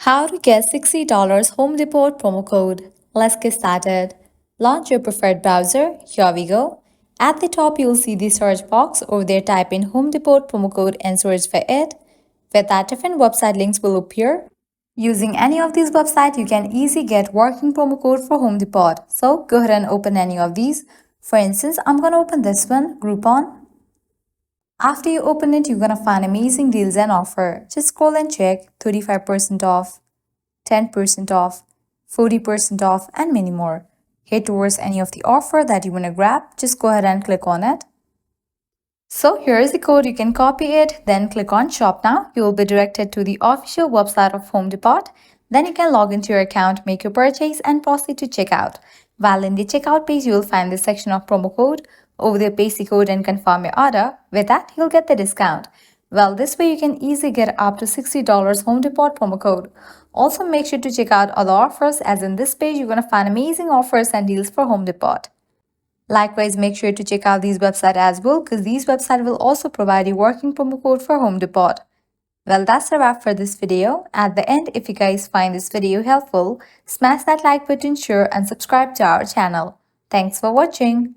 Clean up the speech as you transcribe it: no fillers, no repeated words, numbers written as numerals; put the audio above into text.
How to get $60 Home Depot promo code. Let's get started. Launch your preferred browser. Here we go. At the top, you'll see the search box. Over there, type in Home Depot promo code and search for it. With that, different website links will appear. Using any of these websites, you can easily get working promo code for Home Depot. So go ahead and open any of these. For instance, I'm going to open this one, Groupon. After you open it, you're gonna find amazing deals and offer. Just scroll and check 35% off, 10% off, 40% off, and many more. Head towards any of the offer that you wanna grab. Just go ahead and click on it. So here is the code. You can copy it, then click on shop now. You will be directed to the official website of Home Depot. Then you can log into your account, make your purchase, and proceed to checkout. While in the checkout page, you will find the section of promo code. Over there, paste the code and confirm your order. With that, you'll get the discount. Well, this way you can easily get up to $60 Home Depot promo code. Also, make sure to check out other offers, as in this page, you're going to find amazing offers and deals for Home Depot. Likewise, make sure to check out these websites as well, because these websites will also provide you working promo code for Home Depot. Well, that's a wrap for this video. At the end, if you guys find this video helpful, smash that like button, share, and subscribe to our channel. Thanks for watching.